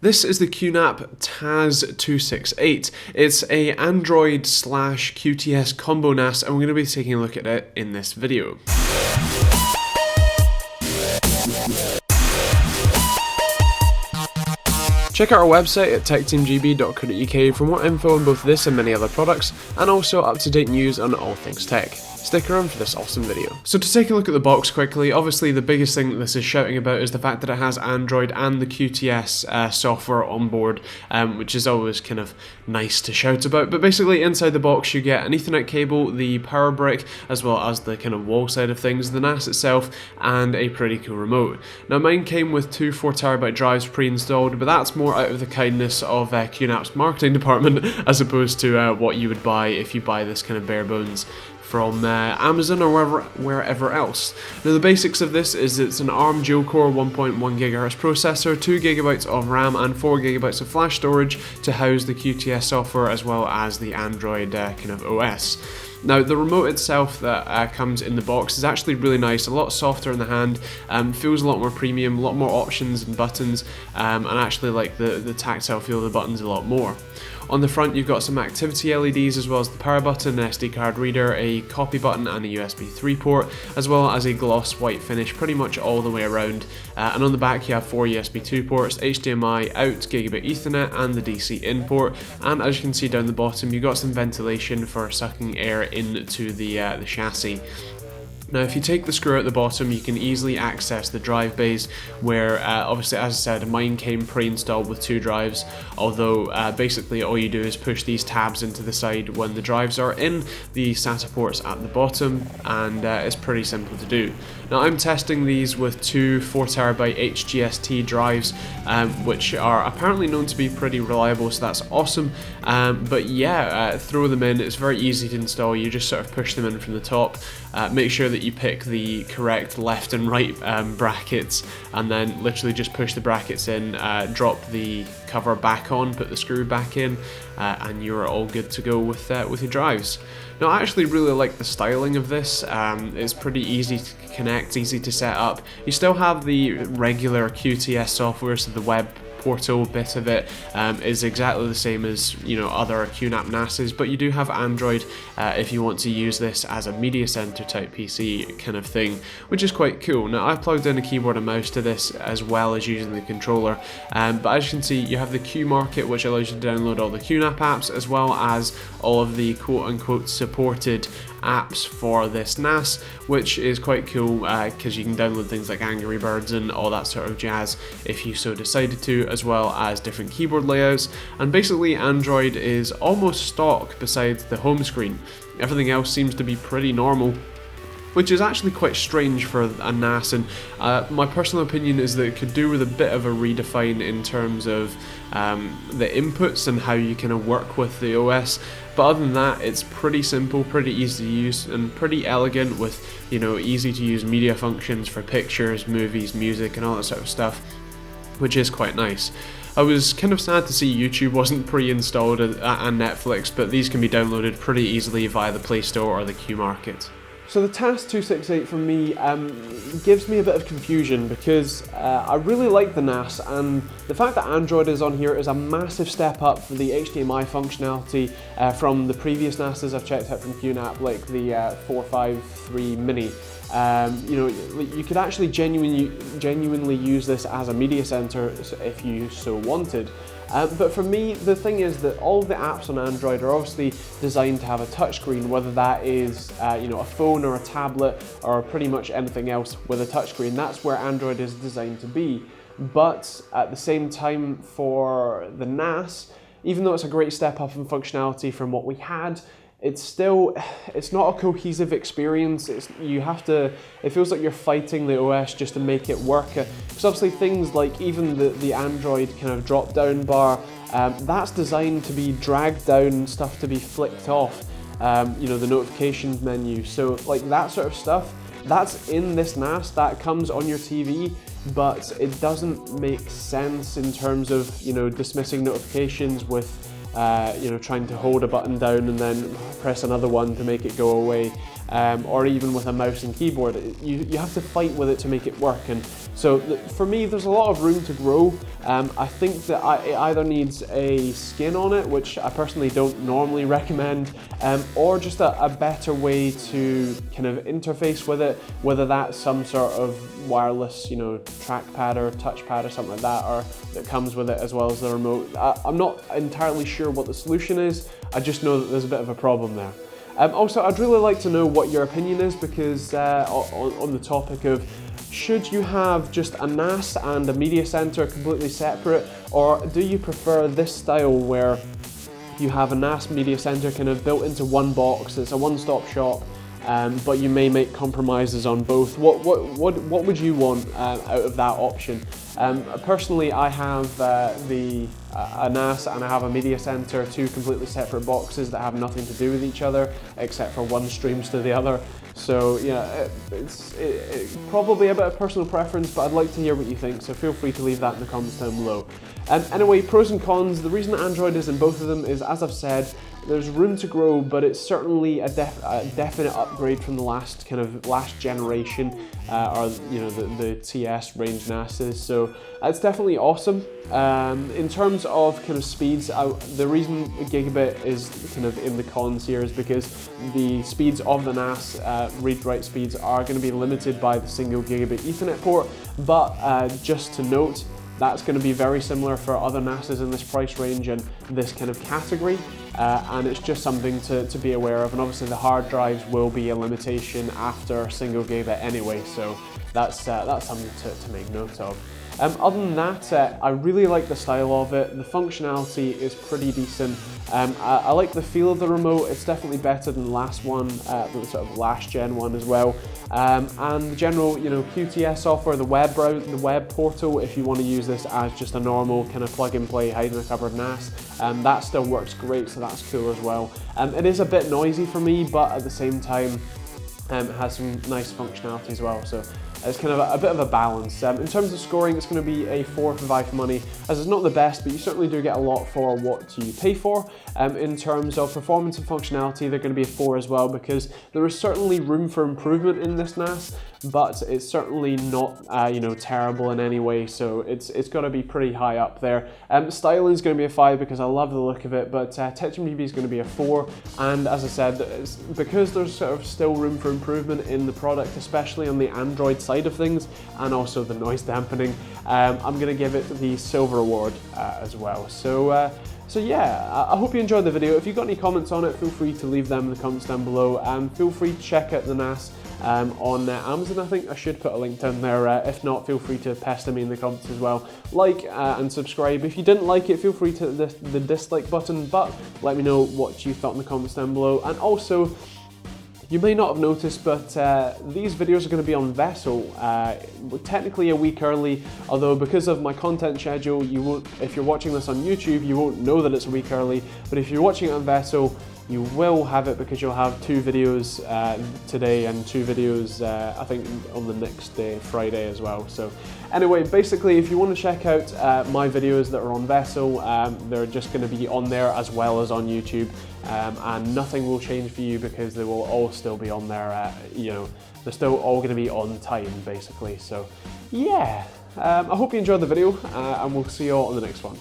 This is the QNAP TAS-268. It's a Android/QTS combo NAS, and we're going to be taking a look at it in this video. Check out our website at TechteamGB.co.uk for more info on both this and many other products, and also up-to-date news on all things tech. Stick around for this awesome video. So to take a look at the box quickly, obviously the biggest thing that this is shouting about is the fact that it has Android and the QTS software on board, which is always kind of nice to shout about. But basically inside the box you get an Ethernet cable, the power brick, as well as the kind of wall side of things, the NAS itself, and a pretty cool remote. Now mine came with two 4TB drives pre-installed, but that's more out of the kindness of QNAP's marketing department as opposed to what you would buy if you buy this kind of bare bones from Amazon or wherever else. Now the basics of this is it's an ARM dual-core 1.1 GHz processor, 2 GB of RAM and 4 GB of flash storage to house the QTS software as well as the Android kind of OS. Now the remote itself that comes in the box is actually really nice, a lot softer in the hand, feels a lot more premium, a lot more options and buttons, and actually like the tactile feel of the buttons a lot more. On the front you've got some activity LEDs as well as the power button, an SD card reader, a copy button and a USB 3 port, as well as a gloss white finish pretty much all the way around. And on the back you have 4 USB 2 ports, HDMI out, gigabit Ethernet and the DC in port, and as you can see down the bottom you've got some ventilation for sucking air into the chassis. Now if you take the screw at the bottom you can easily access the drive bays where obviously, as I said, mine came pre-installed with 2 drives, although basically all you do is push these tabs into the side when the drives are in the SATA ports at the bottom, and it's pretty simple to do. Now I'm testing these with 2 4TB HGST drives, which are apparently known to be pretty reliable, so that's awesome. But yeah, throw them in, it's very easy to install, you just sort of push them in from the top, make sure that you pick the correct left and right brackets, and then literally just push the brackets in, drop the cover back on, put the screw back in, and you're all good to go with your drives. Now I actually really like the styling of this. It's pretty easy to connect, easy to set up. You still have the regular QTS software, so the web portal bit of it is exactly the same as other QNAP NASs, but you do have Android if you want to use this as a media center type PC kind of thing, which is quite cool. Now I plugged in a keyboard and mouse to this as well as using the controller, but as you can see you have the Q Market, which allows you to download all the QNAP apps as well as all of the quote-unquote supported apps for this NAS, which is quite cool because you can download things like Angry Birds and all that sort of jazz if you so decided to, as well as different keyboard layouts. And basically Android is almost stock besides the home screen. Everything else seems to be pretty normal, which is actually quite strange for a NAS, and my personal opinion is that it could do with a bit of a redefine in terms of the inputs and how you kind of work with the OS. But other than that, it's pretty simple, pretty easy to use, and pretty elegant with easy to use media functions for pictures, movies, music, and all that sort of stuff, which is quite nice. I was kind of sad to see YouTube wasn't pre-installed and Netflix, but these can be downloaded pretty easily via the Play Store or the Q Market. So the TAS-268 for me gives me a bit of confusion because I really like the NAS, and the fact that Android is on here is a massive step up for the HDMI functionality from the previous NASs I've checked out from QNAP, like the 453 Mini. You could actually genuinely use this as a media center if you so wanted. But for me, the thing is that all of the apps on Android are obviously designed to have a touchscreen, whether that is a phone or a tablet or pretty much anything else with a touchscreen. That's where Android is designed to be. But at the same time, for the NAS, even though it's a great step up in functionality from what we had, it's not a cohesive experience. It feels like you're fighting the OS just to make it work. Because obviously things like even the Android kind of drop down bar, that's designed to be dragged down, stuff to be flicked off, the notifications menu. So like that sort of stuff, that's in this NAS, that comes on your TV, but it doesn't make sense in terms of dismissing notifications with trying to hold a button down and then press another one to make it go away. or even with a mouse and keyboard. You have to fight with it to make it work, and so for me there's a lot of room to grow. I think that it either needs a skin on it, which I personally don't normally recommend, or just a better way to kind of interface with it, whether that's some sort of wireless, you know, trackpad or touchpad or something like that, or that comes with it as well as the remote. I'm not entirely sure what the solution is. I just know that there's a bit of a problem there. Also, I'd really like to know what your opinion is, because on the topic of, should you have just a NAS and a media center completely separate, or do you prefer this style where you have a NAS media center kind of built into one box? It's a one-stop shop, but you may make compromises on both. What would you want out of that option? Personally, I have a NAS and I have a media center, two completely separate boxes that have nothing to do with each other except for one streams to the other. So yeah, it's probably a bit of personal preference, but I'd like to hear what you think, so feel free to leave that in the comments down below. Anyway, pros and cons. The reason Android is in both of them is, as I've said, there's room to grow, but it's certainly a definite upgrade from the last generation, or you know, the TS range NASs. So it's definitely awesome. In terms of kind of speeds, the reason gigabit is kind of in the cons here is because the speeds of the NAS read-write speeds are going to be limited by the single gigabit Ethernet port. But just to note, that's going to be very similar for other NASs in this price range and this kind of category, and it's just something to be aware of. And obviously the hard drives will be a limitation after single gigabit anyway, so that's something to make note of. Other than that, I really like the style of it. The functionality is pretty decent. I like the feel of the remote. It's definitely better than the last one, the sort of last gen one as well. And the general, you know, QTS software, the web portal, if you want to use this as just a normal kind of plug and play hide in a cupboard NAS, that still works great, so that's cool as well. It is a bit noisy for me, but at the same time, it has some nice functionality as well. So it's kind of a bit of a balance. In terms of scoring, it's going to be a 4 for Vive money, as it's not the best, but you certainly do get a lot for what you pay for. In terms of performance and functionality, they're going to be a 4 as well, because there is certainly room for improvement in this NAS, but it's certainly not you know, terrible in any way, so it's got to be pretty high up there. Styling is going to be a 5 because I love the look of it, but TechteamGB is going to be a 4, and as I said, because there's sort of still room for improvement in the product, especially on the Android side of things, and also the noise dampening, I'm going to give it the Silver Award as well. So yeah, I hope you enjoyed the video. If you've got any comments on it, feel free to leave them in the comments down below, and feel free to check out the NAS on Amazon. I think I should put a link down there. If not, feel free to pester me in the comments as well. Like and subscribe. If you didn't like it, feel free to hit the dislike button, but let me know what you thought in the comments down below. And also, you may not have noticed, but these videos are going to be on Vessel, technically a week early, although because of my content schedule, you won't, if you're watching this on YouTube, you won't know that it's a week early, but if you're watching it on Vessel, you will have it, because you'll have 2 videos today and 2 videos I think on the next day, Friday as well. So anyway, basically, if you want to check out my videos that are on Vessel, they're just going to be on there as well as on YouTube, and nothing will change for you because they will all still be on there. You know, they're still all going to be on time basically. So yeah, I hope you enjoyed the video, and we'll see you all on the next one.